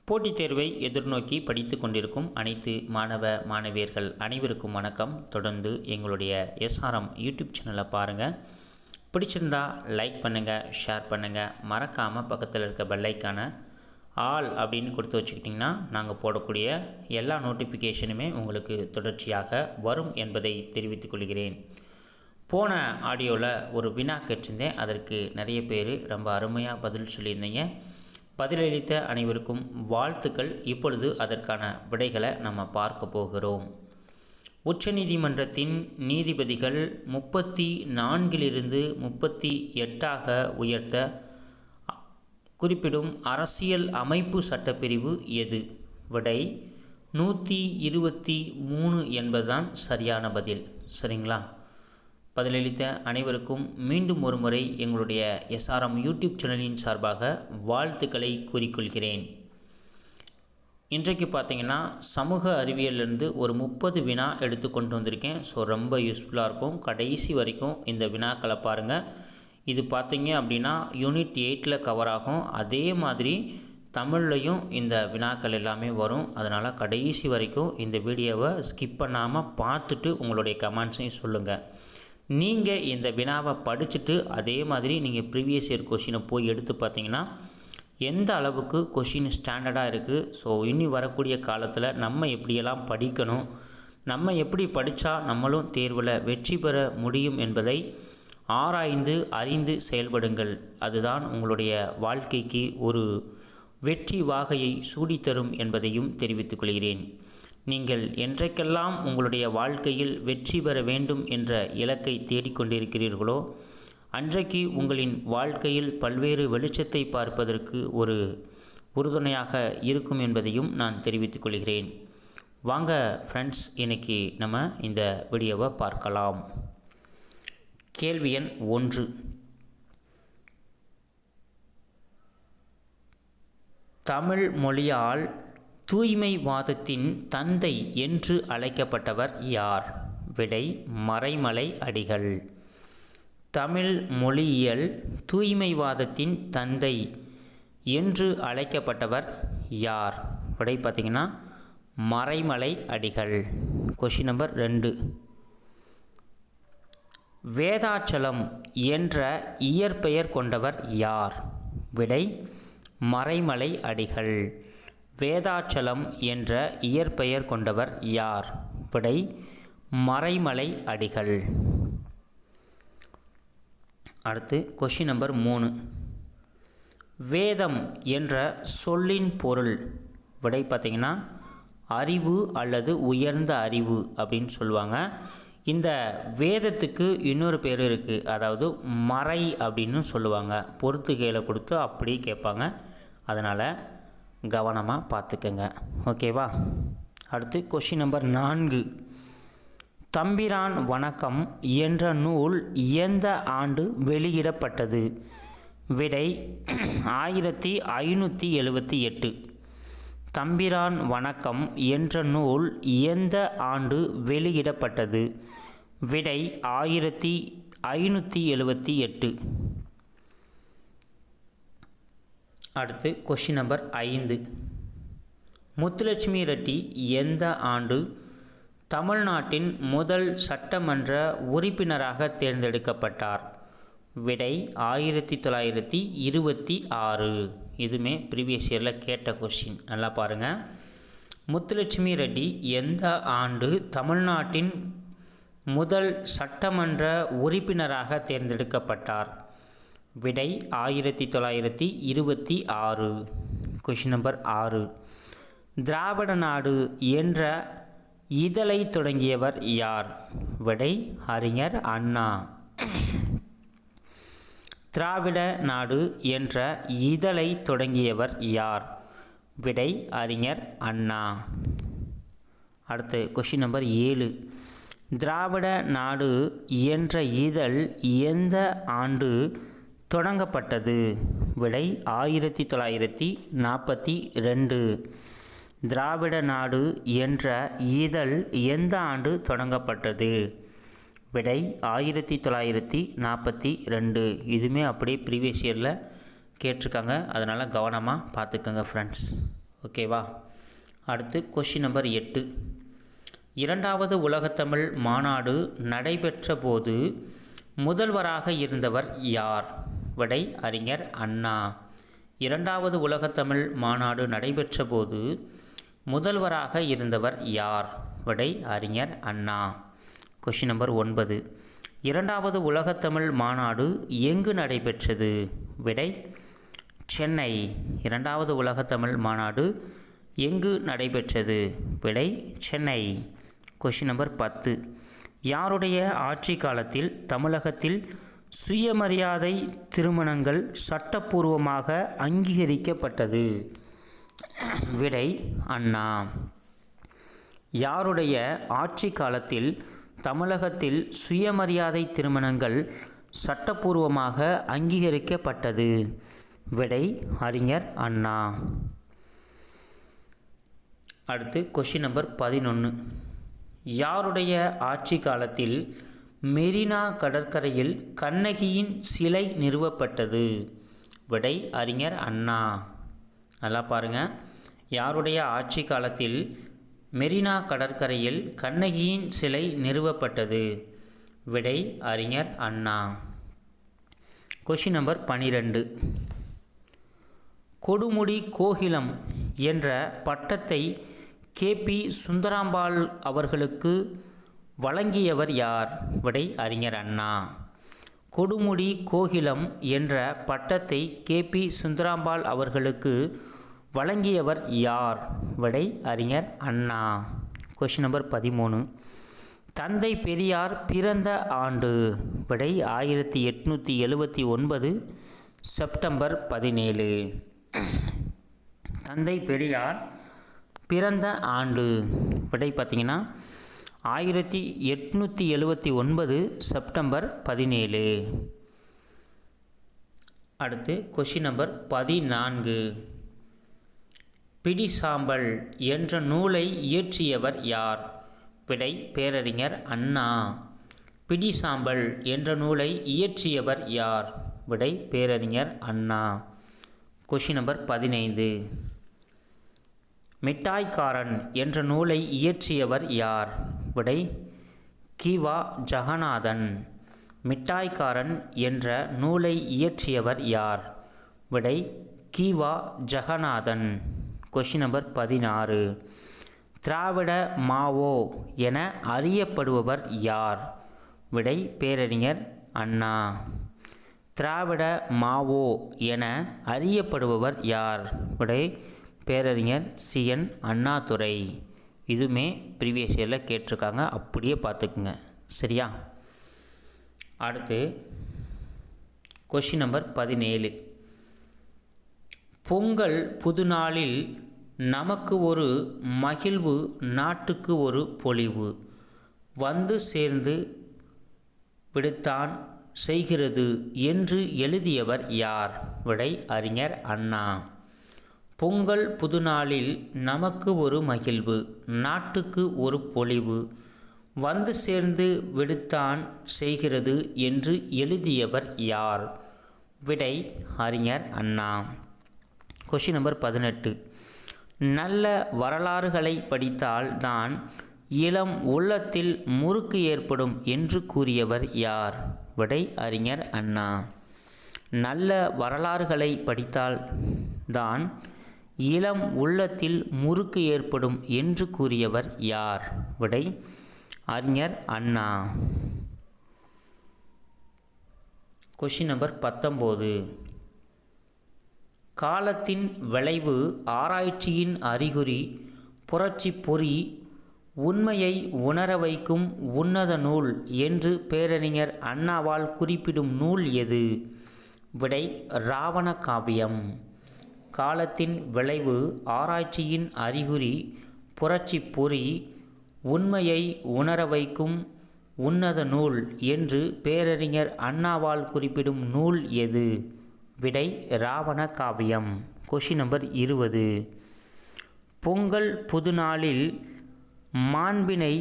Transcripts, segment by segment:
போட்டித் தேர்வை எதிர்நோக்கி படித்து கொண்டிருக்கும் அனைத்து மாணவ மாணவியர்கள் அனைவருக்கும் வணக்கம். தொடர்ந்து எங்களுடைய எஸ்ஆர்எம் யூடியூப் சேனலை பாருங்கள். பிடிச்சிருந்தா லைக் பண்ணுங்கள், ஷேர் பண்ணுங்கள். மறக்காமல் பக்கத்தில் இருக்க பெல்லைக்கான ஆல் அப்படின்னு கொடுத்து வச்சுக்கிட்டிங்கன்னா நாங்கள் போடக்கூடிய எல்லா நோட்டிஃபிகேஷனுமே உங்களுக்கு தொடர்ச்சியாக வரும் என்பதை தெரிவித்துக் கொள்கிறேன். போன ஆடியோவில் ஒரு வினா கேட்டிருந்தேன். அதற்கு நிறைய பேர் ரொம்ப அருமையாக பதில் சொல்லியிருந்தீங்க. பதிலளித்த அனைவருக்கும் வாழ்த்துக்கள். இப்பொழுது அதற்கான விடைகளை நம்ம பார்க்க போகிறோம். உச்சநீதிமன்றத்தின் நீதிபதிகள் 34 38 உயர்த்த குறிப்பிடும் அரசியல் அமைப்பு சட்டப்பிரிவு எது? விடை 123 என்பதுதான் சரியான பதில். சரிங்களா? பதிலளித்த அனைவருக்கும் மீண்டும் ஒரு முறை எங்களுடைய எஸ்ஆர்எம் யூடியூப் சேனலின் சார்பாக வாழ்த்துக்களை கூறிக்கொள்கிறேன். இன்றைக்கு பார்த்திங்கன்னா சமூக அறிவியலிருந்து ஒரு 30 வினா எடுத்து கொண்டு வந்திருக்கேன். ஸோ ரொம்ப யூஸ்ஃபுல்லாக இருக்கும். கடைசி வரைக்கும் இந்த வினாக்களை பாருங்கள். இது பார்த்திங்க அப்படின்னா யூனிட் 8 கவர் ஆகும். அதே மாதிரி தமிழ்லையும் இந்த வினாக்கள் எல்லாமே வரும். அதனால் கடைசி வரைக்கும் இந்த வீடியோவை ஸ்கிப் பண்ணாமல் பார்த்துட்டு உங்களுடைய கமெண்ட்ஸையும் சொல்லுங்கள். நீங்கள் இந்த வினாவை படிச்சுட்டு அதே மாதிரி நீங்கள் ப்ரீவியஸ் இயர் கொஷினை போய் எடுத்து பார்த்தீங்கன்னா எந்த அளவுக்கு கொஷின் ஸ்டாண்டர்டாக இருக்குது, ஸோ இனி வரக்கூடிய காலத்தில் நம்ம எப்படியெல்லாம் படிக்கணும், நம்ம எப்படி படித்தா நம்மளும் தேர்வில் வெற்றி பெற முடியும் என்பதை ஆராய்ந்து அறிந்து செயல்படுங்கள். அதுதான் உங்களுடைய வாழ்க்கைக்கு ஒரு வெற்றி வாகையை சூடித்தரும் என்பதையும் தெரிவித்துக் கொள்கிறேன். நீங்கள் என்றைக்கெல்லாம் உங்களுடைய வாழ்க்கையில் வெற்றி பெற வேண்டும் என்ற இலக்கை தேடிக்கொண்டிருக்கிறீர்களோ அன்றைக்கு உங்களின் வாழ்க்கையில் பல்வேறு வெளிச்சத்தை பார்ப்பதற்கு ஒரு உறுதுணையாக இருக்கும் என்பதையும் நான் தெரிவித்துக் கொள்கிறேன். வாங்க ஃப்ரெண்ட்ஸ், இன்றைக்கி நம்ம இந்த வீடியோவை பார்க்கலாம். கேள்வி எண் 1. தமிழ் மொழியால் தூய்மைவாதத்தின் தந்தை என்று அழைக்கப்பட்டவர் யார்? விடை மறைமலை அடிகள். தமிழ் மொழியியல் தூய்மைவாதத்தின் தந்தை என்று அழைக்கப்பட்டவர் யார்? விடை பார்த்திங்கன்னா மறைமலை அடிகள். Question number 2. வேதாச்சலம் என்ற இயற்பெயர் கொண்டவர் யார்? விடை மறைமலை அடிகள். வேதாச்சலம் என்ற இயற்பெயர் கொண்டவர் யார்? விடை மறைமலை அடிகள். அடுத்து கொஷின் நம்பர் 3. வேதம் என்ற சொல்லின் பொருள்? விடை பார்த்திங்கன்னா அறிவு அல்லது உயர்ந்த அறிவு அப்படின்னு சொல்லுவாங்க. இந்த வேதத்துக்கு இன்னொரு பேர் இருக்குது, அதாவது மறை அப்படின்னு சொல்லுவாங்க. பொறுத்துகையில் கொடுத்து அப்படி கேட்பாங்க. அதனால் கவனமாக பார்த்துக்கங்க. ஓகேவா? அடுத்து கொஷின் நம்பர் 4. தம்பிரான் வணக்கம் என்ற நூல் எந்த ஆண்டு வெளியிடப்பட்டது? விடை 1578. தம்பிரான் வணக்கம் என்ற நூல் எந்த ஆண்டு வெளியிடப்பட்டது? விடை 1578. அடுத்து கொஷின் நம்பர் 5. முத்துலட்சுமி ரெட்டி எந்த ஆண்டு தமிழ்நாட்டின் முதல் சட்டமன்ற உறுப்பினராக தேர்ந்தெடுக்கப்பட்டார்? விடை 1926. இதுவுமே ப்ரீவியஸ் இயரில் கேட்ட கொஷின். நல்லா பாருங்கள். முத்துலட்சுமி ரெட்டி எந்த ஆண்டு தமிழ்நாட்டின் முதல் சட்டமன்ற உறுப்பினராக தேர்ந்தெடுக்கப்பட்டார்? விடை 1926. Question number 6. திராவிட நாடு என்ற இதழை தொடங்கியவர் யார்? விடை அறிஞர் அண்ணா. திராவிட நாடு என்ற இதழை தொடங்கியவர் யார்? விடை அறிஞர் அண்ணா. அடுத்து கொஷின் நம்பர் 7. திராவிட நாடு என்ற இதழ் எந்த ஆண்டு தொடங்கப்பட்டது? விடை 1942. திராவிட நாடு என்ற இதழ் எந்த ஆண்டு தொடங்கப்பட்டது? விடை 1942. இதுவுமே அப்படியே ப்ரீவியஸ் இயரில் கேட்டிருக்காங்க. அதனால் கவனமாக பார்த்துக்கோங்க ஃப்ரெண்ட்ஸ். ஓகேவா? அடுத்து கொஷின் நம்பர் 8. இரண்டாவது உலகத்தமிழ் மாநாடு நடைபெற்ற போது முதல்வராக இருந்தவர் யார்? விடை அறிஞர் அண்ணா. இரண்டாவது உலகத்தமிழ் மாநாடு நடைபெற்ற போது முதல்வராக இருந்தவர் யார்? விடை அறிஞர் அண்ணா. Question number 9. இரண்டாவது உலகத்தமிழ் மாநாடு எங்கு நடைபெற்றது? விடை சென்னை. இரண்டாவது உலகத்தமிழ் மாநாடு எங்கு நடைபெற்றது? விடை சென்னை. Question number 10. யாருடைய ஆட்சி காலத்தில் தமிழகத்தில் சுயமரியாதை திருமணங்கள் சட்டப்பூர்வமாக அங்கீகரிக்கப்பட்டது? விடை அண்ணா. யாருடைய ஆட்சி காலத்தில் தமிழகத்தில் சுயமரியாதை திருமணங்கள் சட்டப்பூர்வமாக அங்கீகரிக்கப்பட்டது? விடை அறிஞர் அண்ணா. அடுத்து கொஷின் நம்பர் 11. யாருடைய ஆட்சி காலத்தில் மெரினா கடற்கரையில் கண்ணகியின் சிலை நிறுவப்பட்டது? விடை அறிஞர் அண்ணா. நல்லா பாருங்கள். யாருடைய ஆட்சி காலத்தில் மெரினா கடற்கரையில் கண்ணகியின் சிலை நிறுவப்பட்டது? விடை அறிஞர் அண்ணா. Question number 12. கொடுமுடி கோகிலம் என்ற பட்டத்தை கே.பி. சுந்தராம்பாள் அவர்களுக்கு வழங்கியவர் யார்? விடை அறிஞர் அண்ணா. கொடுமுடி கோகிலம் என்ற பட்டத்தை கே.பி. சுந்தராம்பாள் அவர்களுக்கு வழங்கியவர் யார்? விடை அறிஞர் அண்ணா. Question number 13. தந்தை பெரியார் பிறந்த ஆண்டு? விடை 1879 செப்டம்பர் 17. தந்தை பெரியார் பிறந்த ஆண்டு விடை பார்த்திங்கன்னா 1879 செப்டம்பர் 17. அடுத்து கொஷின் நம்பர் 14. பிடிசாம்பல் என்ற நூலை இயற்றியவர் யார்? விடை பேரறிஞர் அண்ணா. பிடிசாம்பல் என்ற நூலை இயற்றியவர் யார்? விடை பேரறிஞர் அண்ணா. Question number 15. மிட்டாய்க்காரன் என்ற நூலை இயற்றியவர் யார்? விடை கி.வா. ஜெகநாதன். மிட்டாய்க்காரன் என்ற நூலை இயற்றியவர் யார்? விடை கி.வா. ஜெகநாதன். Question number 16. திராவிட மாவோ என அறியப்படுபவர் யார்? விடை பேரறிஞர் அண்ணா. திராவிட மாவோ என அறியப்படுபவர் யார்? விடை பேரறிஞர் சி.என். அண்ணாதுரை. இதுவுமே ப்ரீவியஸ் இயரில் கேட்டிருக்காங்க, அப்படியே பார்த்துக்குங்க. சரியா? அடுத்து கொஷின் நம்பர் 17. பொங்கல் புதுநாளில் நமக்கு ஒரு மகிழ்வு, நாட்டுக்கு ஒரு பொலிவு, வந்து சேர்ந்து விடுத்தான் செய்கிறது என்று எழுதியவர் யார்? விடை அறிஞர் அண்ணா. பொங்கல் புதுநாளில் நமக்கு ஒரு மகிழ்வு, நாட்டுக்கு ஒரு பொலிவு, வந்து சேர்ந்து விடுத்தான் செய்கிறது என்று எழுதியவர் யார்? விடை அறிஞர் அண்ணா. Question number 18. நல்ல வரலாறுகளை படித்தால் தான் இளம் உள்ளத்தில் முறுக்கு ஏற்படும் என்று கூறியவர் யார்? விடை அறிஞர் அண்ணா. நல்ல வரலாறுகளை படித்தால் தான் இளம் உள்ளத்தில் முறுக்கு ஏற்படும் என்று கூறியவர் யார்? விடை அறிஞர் அண்ணா. Question number 19. காலத்தின் விளைவு, ஆராய்ச்சியின் அறிகுறி, புரட்சி பொறி, உண்மையை உணர வைக்கும் உன்னத நூல் என்று பேரறிஞர் அண்ணாவால் குறிப்பிடும் நூல் எது? விடை இராவண காவியம். காலத்தின் விளைவு, ஆராய்ச்சியின் அறிகுறி, புரட்சி பொறி, உண்மையை உணர வைக்கும் உன்னத நூல் என்று பேரறிஞர் அண்ணாவால் குறிப்பிடும் நூல் எது? விடை இராவண காவியம். Question number 20. பொங்கல் புதுநாளில் மாண்பினை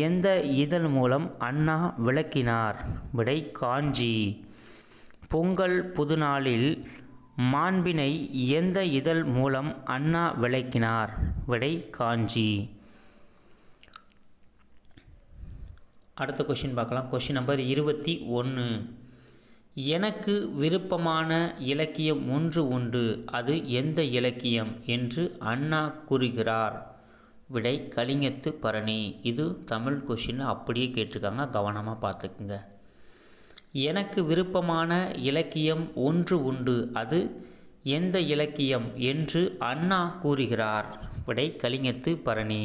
எந்த இதழ் மூலம் அண்ணா விளக்கினார்? விடை காஞ்சி. பொங்கல் புதுநாளில் மாண்பினை எந்த இதழ் மூலம் அண்ணா விளக்கினார்? விடை காஞ்சி. அடுத்த கொஷின் பார்க்கலாம். Question number 21. எனக்கு விருப்பமான இலக்கியம் ஒன்று உண்டு, அது எந்த இலக்கியம் என்று அண்ணா கூறுகிறார்? விடை கலிங்கத்து பரணி. இது தமிழ் கொஷின் அப்படியே கேட்டிருக்காங்க, கவனமாக பார்த்துக்குங்க. எனக்கு விருப்பமான இலக்கியம் ஒன்று உண்டு, அது எந்த இலக்கியம் என்று அண்ணா கூறுகிறார்? விடை கலிங்கத்து பரணி.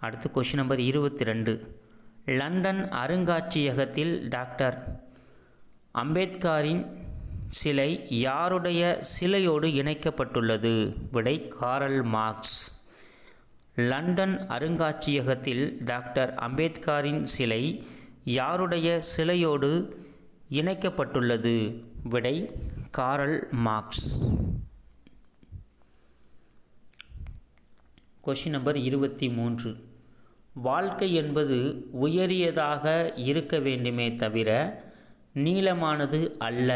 அடுத்து கொஷின் நம்பர் 22. லண்டன் அருங்காட்சியகத்தில் டாக்டர் அம்பேத்கரின் சிலை யாருடைய சிலையோடு இணைக்கப்பட்டுள்ளது? விடை காரல் மார்க்ஸ். லண்டன் அருங்காட்சியகத்தில் டாக்டர் அம்பேத்கரின் சிலை யாருடைய சிலையோடு இணைக்கப்பட்டுள்ளது? விடை காரல் மார்க்ஸ். Question number 23. வாழ்க்கை என்பது உயரியதாக இருக்க வேண்டுமே தவிர நீளமானது அல்ல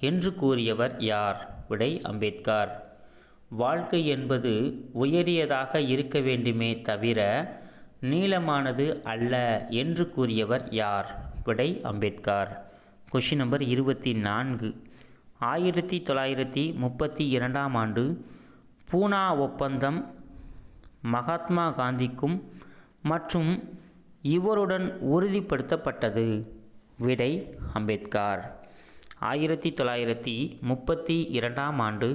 என்று கூறியவர் யார்? விடை அம்பேத்கர். வாழ்க்கை என்பது உயரியதாக இருக்க வேண்டுமே தவிர நீளமானது அல்ல என்று கூறியவர் யார்? விடை அம்பேத்கர். Question number 24. 1932ஆம் ஆண்டு பூனா ஒப்பந்தம் மகாத்மா காந்திக்கும் மற்றும் இவருடன் உறுதிப்படுத்தப்பட்டது? விடை அம்பேத்கர். 1932ஆம் ஆண்டு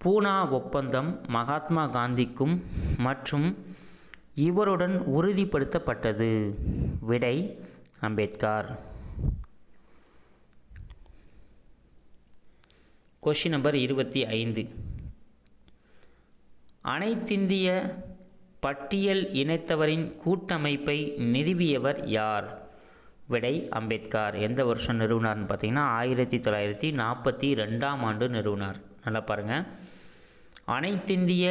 பூனா ஒப்பந்தம் மகாத்மா காந்திக்கும் மற்றும் இவருடன் உறுதிப்படுத்தப்பட்டது? விடை அம்பேத்கர். Question number 25. அனைத்திந்திய பட்டியல் இனத்தவரின் கூட்டமைப்பை நிறுவியவர் யார்? விடை அம்பேத்கர். எந்த வருஷம் நிறுவனார்னு பார்த்தீங்கன்னா 1942ஆம் ஆண்டு நிறுவனார். நல்லா பாருங்கள். அனைத்திந்திய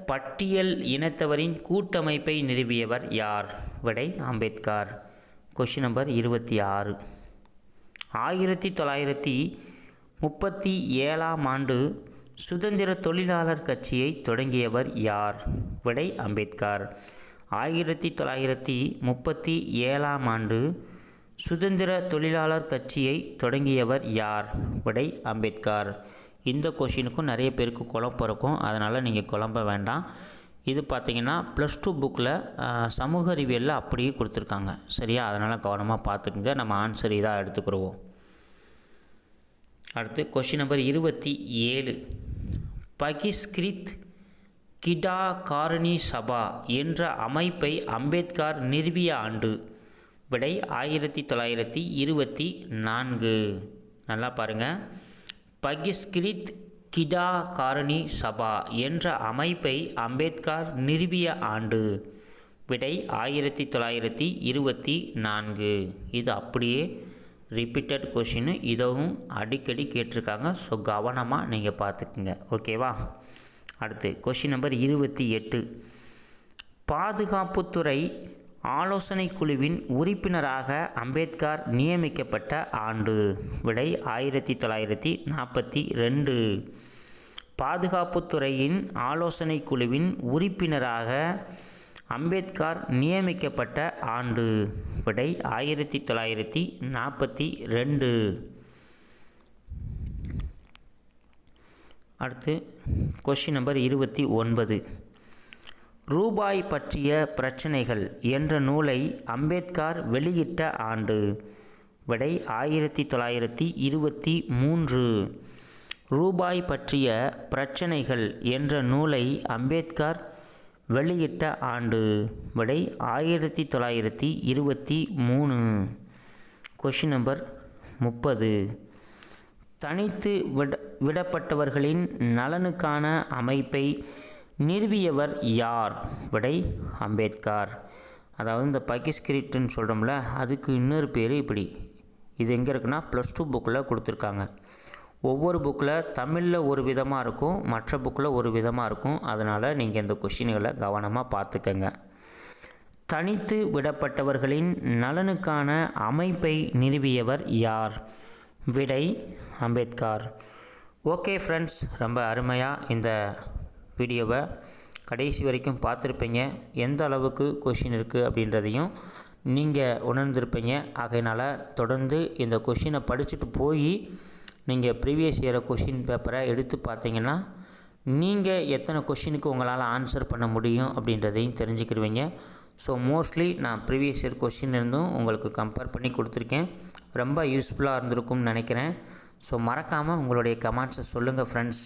பட்டியல் இனத்தவரின் கூட்டமைப்பை நிறுவியவர் யார்? விடை அம்பேத்கர். Question number 26. 1937ஆம் ஆண்டு சுதந்திர தொழிலாளர் கட்சியை தொடங்கியவர் யார்? விடை அம்பேத்கர். 1937ஆம் ஆண்டு சுதந்திர தொழிலாளர் கட்சியை தொடங்கியவர் யார்? விடை அம்பேத்கர். இந்த கொஷினுக்கும் நிறைய பேருக்கு குழப்பம் இருக்கும், அதனால் நீங்கள் குழம்ப வேண்டாம். இது பார்த்திங்கன்னா +2 புக்கில் சமூக அறிவியலில் அப்படியே கொடுத்துருக்காங்க, சரியா? அதனால் கவனமாக பார்த்துக்குங்க. நம்ம ஆன்சர் இதாக எடுத்துக்கிடுவோம். அடுத்து கொஷின் நம்பர் 27. பகிஷ்கிருத் கிடா காரணி சபா என்ற அமைப்பை அம்பேத்கர் நிறுவிய ஆண்டு? விடை 1924. நல்லா பாருங்கள். பகிஷ்கிருத் கிடா காரணி சபா என்ற அமைப்பை அம்பேத்கர் நிறுவிய ஆண்டு? விடை 1924. இது அப்படியே ரிப்பீட்டட் கொஷின், இதுவும் அடிக்கடி கேட்டிருக்காங்க. ஸோ கவனமாக நீங்கள் பார்த்துக்குங்க, ஓகேவா? அடுத்து கொஷின் நம்பர் 28. பாதுகாப்புத்துறை ஆலோசனை குழுவின் உறுப்பினராக அம்பேத்கர் நியமிக்கப்பட்ட ஆண்டு? விடை 1942. பாதுகாப்புத்துறையின் ஆலோசனை குழுவின் உறுப்பினராக அம்பேத்கர் நியமிக்கப்பட்ட ஆண்டு? விடை 1942. அடுத்து கொஷின் நம்பர் 29. ரூபாய் பற்றிய பிரச்சனைகள் என்ற நூலை அம்பேத்கர் வெளியிட்ட ஆண்டு? விடை 1923. ரூபாய் பற்றிய பிரச்சனைகள் என்ற நூலை அம்பேத்கர் வெளியிட்ட ஆண்டு? விடை 1923. Question number 30. தனித்து விடப்பட்டவர்களின் நலனுக்கான அமைப்பை நிறுவியவர் யார்? விடை அம்பேத்கர். அதாவது இந்த பகிஷ்கிருத்துன்னு சொல்கிறோம்ல, அதுக்கு இன்னொரு பேர் இப்படி. இது எங்கே இருக்குன்னா +2 புக்கில் கொடுத்துருக்காங்க. ஒவ்வொரு புக்கில் தமிழில் ஒரு விதமாக இருக்கும், மற்ற புக்கில் ஒரு விதமாக இருக்கும். அதனால் நீங்கள் இந்த கொஷின்களை கவனமாக பார்த்துக்கங்க. தனித்து விடப்பட்டவர்களின் நலனுக்கான அமைப்பை நிறுவியவர் யார்? விடை அம்பேத்கர். ஓகே ஃப்ரெண்ட்ஸ், ரொம்ப அருமையாக இந்த வீடியோவை கடைசி வரைக்கும் பார்த்துருப்பீங்க. எந்த அளவுக்கு கொஷின் இருக்குது அப்படின்றதையும் நீங்கள் உணர்ந்திருப்பீங்க. ஆகையினால் தொடர்ந்து இந்த கொஷினை படிச்சுட்டு போய் நீங்கள் ப்ரீவியஸ் இயரை கொஷின் பேப்பரை எடுத்து பார்த்தீங்கன்னா நீங்கள் எத்தனை கொஷினுக்கு உங்களால் ஆன்சர் பண்ண முடியும் அப்படின்றதையும் தெரிஞ்சுக்கிடுவீங்க. ஸோ மோஸ்ட்லி நான் ப்ரீவியஸ் இயர் கொஷின் இருந்தும் உங்களுக்கு கம்பேர் பண்ணி கொடுத்துருக்கேன். ரொம்ப யூஸ்ஃபுல்லாக இருந்திருக்கும்னு நினைக்கிறேன். ஸோ மறக்காமல் உங்களுடைய கமெண்ட்ஸை சொல்லுங்கள் ஃப்ரெண்ட்ஸ்.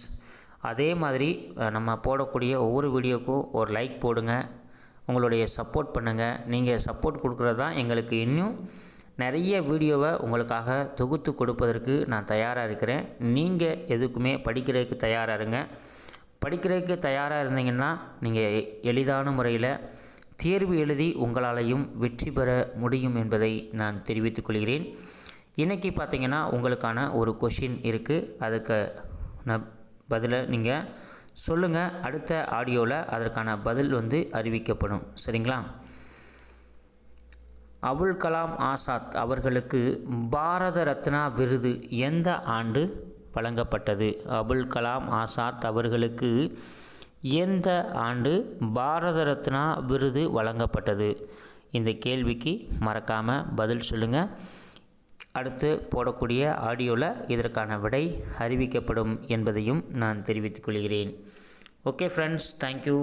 அதே மாதிரி நம்ம போடக்கூடிய ஒவ்வொரு வீடியோக்கும் ஒரு லைக் போடுங்க, உங்களுடைய சப்போர்ட் பண்ணுங்கள். நீங்கள் சப்போர்ட் கொடுக்குறது தான் எங்களுக்கு இன்னும் நிறைய வீடியோவை உங்களுக்காக தொகுத்து கொடுப்பதற்கு நான் தயாராக இருக்கிறேன். நீங்கள் எதுக்குமே படிக்கிறதுக்கு தயாராக இருங்க. படிக்கிறதுக்கு தயாராக இருந்தீங்கன்னா நீங்கள் எளிதான முறையில் தேர்வு எழுதி உங்களாலையும் வெற்றி பெற முடியும் என்பதை நான் தெரிவித்துக் கொள்கிறேன். இன்றைக்கி பார்த்திங்கன்னா உங்களுக்கான ஒரு கொஷின் இருக்குது. அதுக்கு பதிலை நீங்கள் சொல்லுங்கள். அடுத்த ஆடியோவில் அதற்கான பதில் அறிவிக்கப்படும். சரிங்களா? அபுல் கலாம் ஆசாத் அவர்களுக்கு பாரத ரத்னா விருது எந்த ஆண்டு வழங்கப்பட்டது? அபுல் கலாம் ஆசாத் அவர்களுக்கு எந்த ஆண்டு பாரத ரத்னா விருது வழங்கப்பட்டது? இந்த கேள்விக்கு மறக்காமல் பதில் சொல்லுங்கள். அடுத்து போடக்கூடிய ஆடியோவில் இதற்கான விடை அறிவிக்கப்படும் என்பதையும் நான் தெரிவித்துக் கொள்கிறேன். Okay friends, thank you.